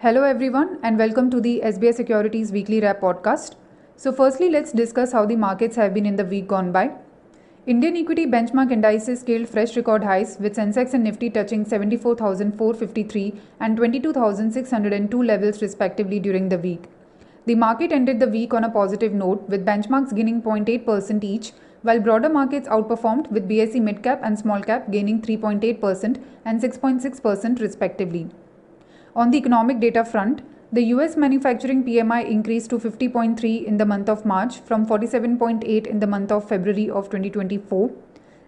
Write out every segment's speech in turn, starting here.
Hello everyone and welcome to the SBI Securities Weekly Wrap podcast. So firstly, let's discuss how the markets have been in the week gone by. Indian equity benchmark indices scaled fresh record highs with Sensex and Nifty touching 74,453 and 22,602 levels respectively during the week. The market ended the week on a positive note with benchmarks gaining 0.8% each, while broader markets outperformed with BSE mid-cap and small-cap gaining 3.8% and 6.6% respectively. On the economic data front, the US manufacturing PMI increased to 50.3 in the month of March from 47.8 in the month of February of 2024.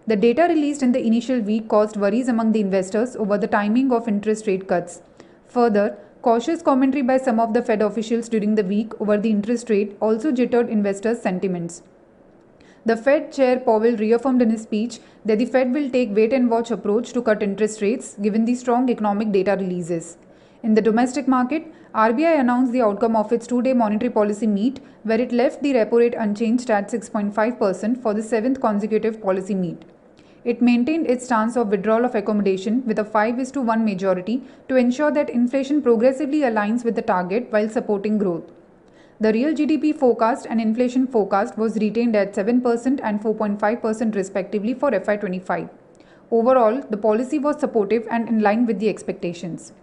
The data released in the initial week caused worries among the investors over the timing of interest rate cuts. Further, cautious commentary by some of the Fed officials during the week over the interest rate also jittered investors' sentiments. The Fed Chair Powell reaffirmed in his speech that the Fed will take wait-and-watch approach to cut interest rates given the strong economic data releases. In the domestic market, RBI announced the outcome of its two-day monetary policy meet, where it left the repo rate unchanged at 6.5% for the seventh consecutive policy meet. It maintained its stance of withdrawal of accommodation with a 5:1 majority to ensure that inflation progressively aligns with the target while supporting growth. The real GDP forecast and inflation forecast was retained at 7% and 4.5% respectively for FY25. Overall, the policy was supportive and in line with the expectations.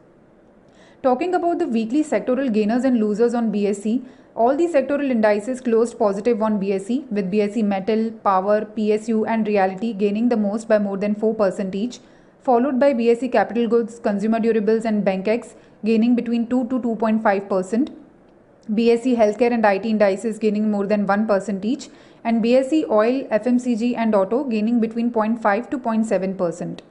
Talking about the weekly sectoral gainers and losers on BSE, all the sectoral indices closed positive on BSE, with BSE Metal, Power, PSU and Realty gaining the most by more than 4% each, followed by BSE Capital Goods, Consumer Durables and BankX gaining between 2 to 2.5%, BSE Healthcare and IT indices gaining more than 1% each, and BSE Oil, FMCG and Auto gaining between 0.5 to 0.7%.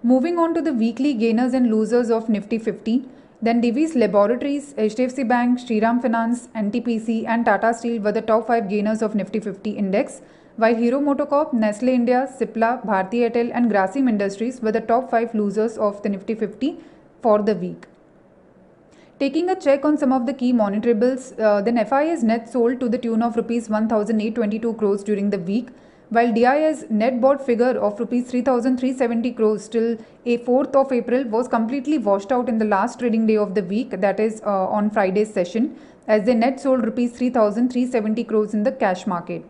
Moving on to the weekly gainers and losers of Nifty 50, then Divi's Laboratories, HDFC Bank, Shriram Finance, NTPC and Tata Steel were the top 5 gainers of Nifty 50 index, while Hero MotoCorp, Nestle India, Cipla, Bharti Airtel and Grasim Industries were the top 5 losers of the Nifty 50 for the week. Taking a check on some of the key monitorables, then FIS net sold to the tune of Rs 1,822 crores during the week, while DIS net bought figure of Rs 3,370 crores till 4th of April was completely washed out in the last trading day of the week, that is on Friday's session, as they net sold Rs 3,370 crores in the cash market.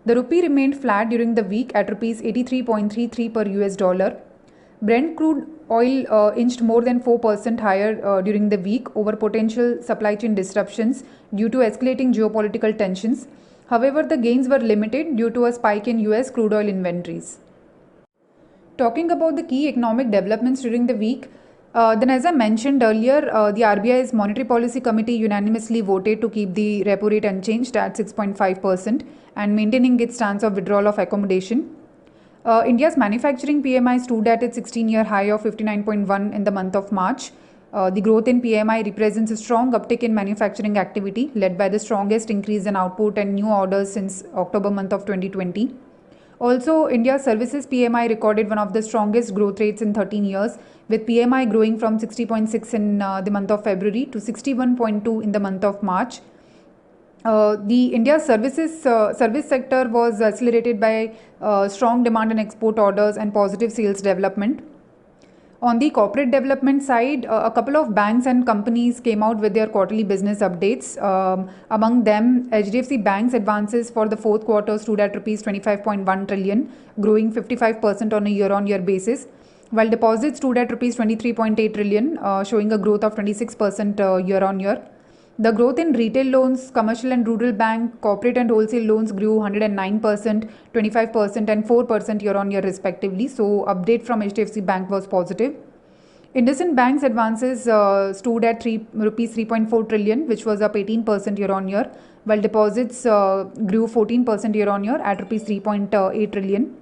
The rupee remained flat during the week at Rs 83.33 per US dollar. Brent crude oil inched more than 4% higher during the week over potential supply chain disruptions due to escalating geopolitical tensions. However, the gains were limited due to a spike in US crude oil inventories. Talking about the key economic developments during the week, then as I mentioned earlier, the RBI's Monetary Policy Committee unanimously voted to keep the repo rate unchanged at 6.5% and maintaining its stance of withdrawal of accommodation. India's manufacturing PMI stood at its 16-year high of 59.1 in the month of March. The growth in PMI represents a strong uptick in manufacturing activity, led by the strongest increase in output and new orders since October month of 2020. Also, India's services PMI recorded one of the strongest growth rates in 13 years, with PMI growing from 60.6 in the month of February to 61.2 in the month of March. The India's service sector was accelerated by strong demand and export orders and positive sales development. On the corporate development side, a couple of banks and companies came out with their quarterly business updates. Among them, HDFC Bank's advances for the fourth quarter stood at Rs 25.1 trillion, growing 55% on a year-on-year basis, while deposits stood at Rs 23.8 trillion, showing a growth of 26% year-on-year. The growth in retail loans, commercial and rural bank, corporate and wholesale loans grew 109%, 25% and 4% year-on-year respectively. So, update from HDFC Bank was positive. IndusInd Bank's advances stood at Rs 3.4 trillion, which was up 18% year-on-year, while deposits grew 14% year-on-year at Rs 3.8 trillion.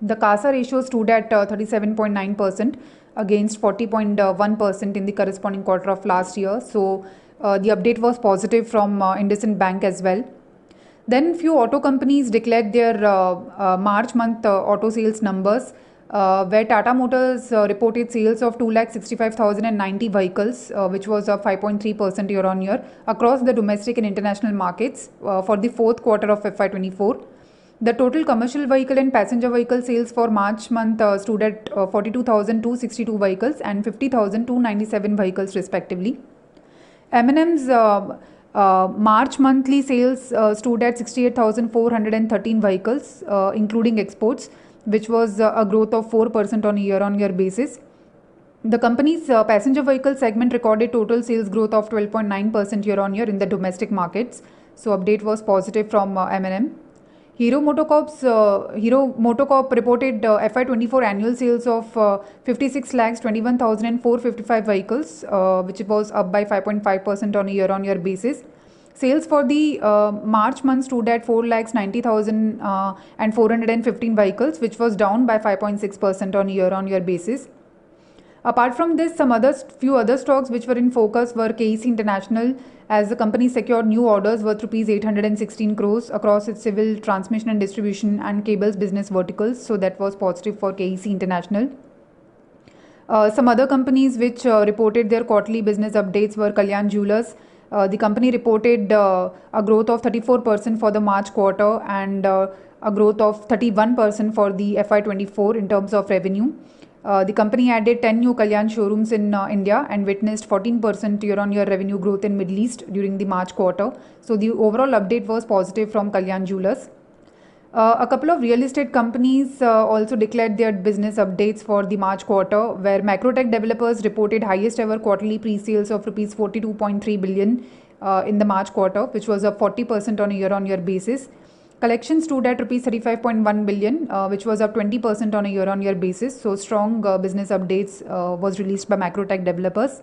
The CASA ratio stood at 37.9% against 40.1% in the corresponding quarter of last year. So, the update was positive from IndusInd Bank as well. Then few auto companies declared their March month auto sales numbers, where Tata Motors reported sales of 2,65,090 vehicles, which was up 5.3% year-on-year across the domestic and international markets for the fourth quarter of FY24. The total commercial vehicle and passenger vehicle sales for March month stood at 42,262 vehicles and 50,297 vehicles respectively. M&M's March monthly sales stood at 68,413 vehicles, including exports, which was a growth of 4% on a year-on-year basis. The company's passenger vehicle segment recorded total sales growth of 12.9% year-on-year in the domestic markets. So update was positive from M&M. Hero Motocorp reported FY24 annual sales of 56,21,455 vehicles, which was up by 5.5% on a year-on-year basis. Sales for the March month stood at 4,90,415 vehicles, which was down by 5.6% on a year-on-year basis. Apart from this, few other stocks which were in focus were KEC International, as the company secured new orders worth rupees 816 crores across its civil, transmission and distribution and cables business verticals. So that was positive for KEC International. Some other companies which reported their quarterly business updates were Kalyan Jewellers. The company reported a growth of 34% for the March quarter and a growth of 31% for the FY24 in terms of revenue. The company added 10 new Kalyan showrooms in India and witnessed 14% year-on-year revenue growth in Middle East during the March quarter. So the overall update was positive from Kalyan Jewellers. A couple of real estate companies also declared their business updates for the March quarter, where Macrotech Developers reported highest ever quarterly pre-sales of rupees 42.3 billion in the March quarter, which was up 40% on a year-on-year basis. Collections stood at rupees 35.1 billion, which was up 20% on a year-on-year basis. So strong business updates was released by Macrotech Developers.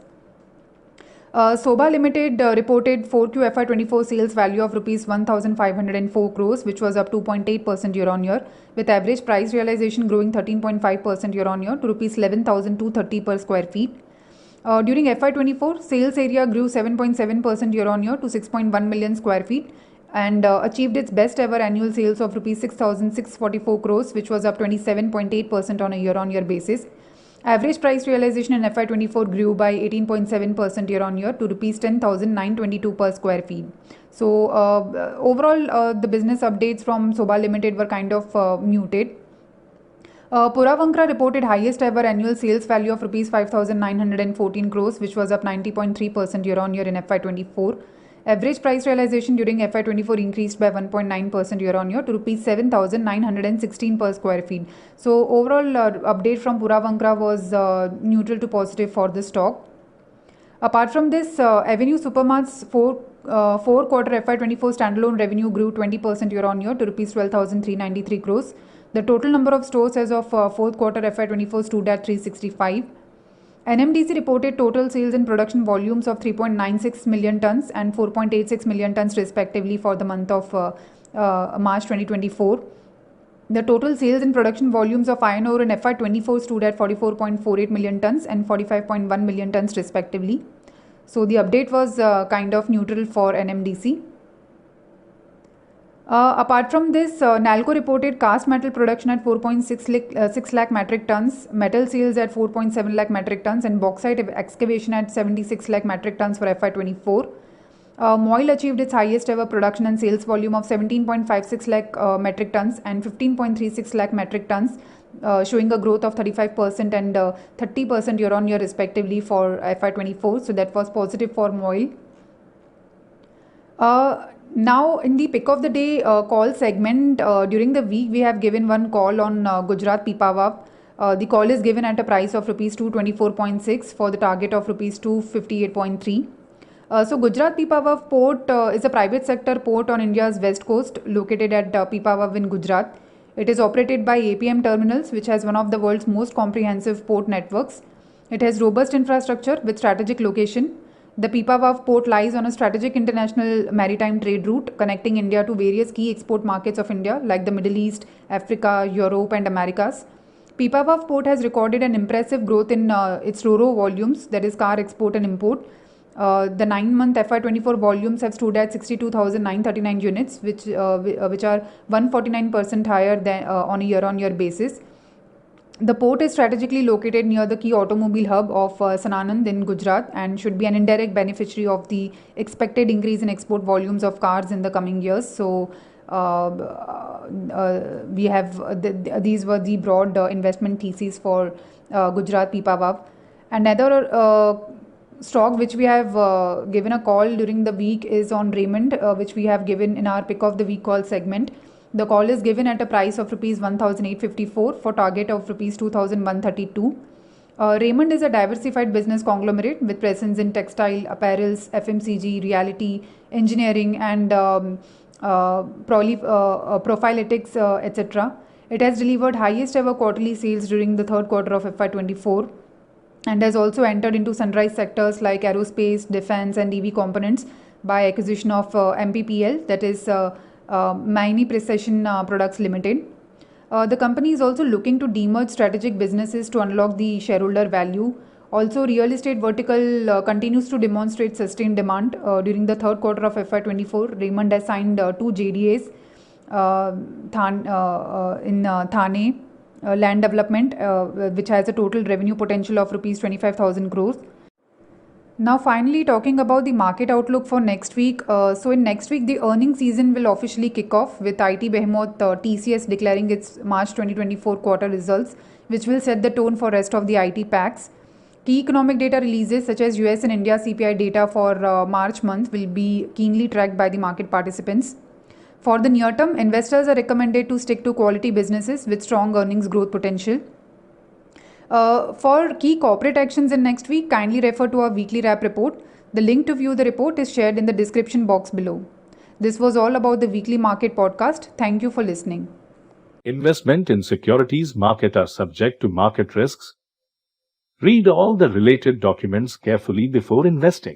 Soba Limited reported 4Q FY24 sales value of rupees 1,504 crores, which was up 2.8% year-on-year, with average price realization growing 13.5% year-on-year to rupees 11,230 per square feet. During FY24, sales area grew 7.7% year-on-year to 6.1 million square feet and achieved its best ever annual sales of rupees 6,644 crores, which was up 27.8% on a year-on-year basis. Average price realization in FY24 grew by 18.7% year-on-year to rupees 10,922 per square feet. So overall, the business updates from Soba Limited were kind of muted. Puravankara reported highest ever annual sales value of rupees 5,914 crores, which was up 90.3% year-on-year in FY24. Average price realization during FY24 increased by 1.9% year-on-year to rupees 7,916 per square feet. So overall update from Puravankara was neutral to positive for the stock. Apart from this, Avenue Supermart's four quarter FY24 standalone revenue grew 20% year-on-year to rupees 12,393 crores. The total number of stores as of fourth quarter FY24 stood at 365. NMDC reported total sales and production volumes of 3.96 million tons and 4.86 million tons respectively for the month of March 2024. The total sales and production volumes of iron ore in FY24 stood at 44.48 million tons and 45.1 million tons respectively. So the update was kind of neutral for NMDC. Apart from this, NALCO reported cast metal production at 4.6 lakh metric tons, metal sales at 4.7 lakh metric tons, and bauxite excavation at 76 lakh metric tons for FY24. MOIL achieved its highest ever production and sales volume of 17.56 lakh metric tons and 15.36 lakh metric tons, showing a growth of 35% and 30% year-on-year respectively for FY24. So that was positive for MOIL. Now, in the pick of the day call segment, during the week, we have given one call on Gujarat Pipavav. The call is given at a price of rupees 224.6 for the target of rupees 258.3. So, Gujarat Pipavav port is a private sector port on India's west coast, located at Pipavav in Gujarat. It is operated by APM Terminals, which has one of the world's most comprehensive port networks. It has robust infrastructure with strategic location. The Pipavav port lies on a strategic international maritime trade route connecting India to various key export markets of India like the Middle East, Africa, Europe and Americas. Pipavav port has recorded an impressive growth in its RoRo volumes, that is car export and import. The 9-month FY24 volumes have stood at 62,939 units, which are 149% higher than on a year-on-year basis. The port is strategically located near the key automobile hub of Sananand in Gujarat and should be an indirect beneficiary of the expected increase in export volumes of cars in the coming years. So, we have these were the broad investment theses for Gujarat Pipavav. Another stock which we have given a call during the week is on Raymond, which we have given in our pick of the week call segment. The call is given at a price of rupees 1,854 for target of rupees 2,132. Raymond is a diversified business conglomerate with presence in textile, apparels, FMCG, reality, engineering, and profilytics, etc. It has delivered highest ever quarterly sales during the third quarter of FY24 and has also entered into sunrise sectors like aerospace, defense, and EV components by acquisition of MPPL, that is Maini Precision Products Limited. The company is also looking to demerge strategic businesses to unlock the shareholder value. Also, real estate vertical continues to demonstrate sustained demand. During the third quarter of FY24, Raymond has signed 2 JDAs in Thane land development, which has a total revenue potential of rupees 25,000 crores. Now, finally, talking about the market outlook for next week. So, in next week, the earnings season will officially kick off with IT behemoth TCS declaring its March 2024 quarter results, which will set the tone for rest of the IT packs. Key economic data releases such as US and India CPI data for March month will be keenly tracked by the market participants. For the near term, investors are recommended to stick to quality businesses with strong earnings growth potential. For key corporate actions in next week, kindly refer to our weekly wrap report. The link to view the report is shared in the description box below. This was all about the weekly market podcast. Thank you for listening. Investment in securities market are subject to market risks. Read all the related documents carefully before investing.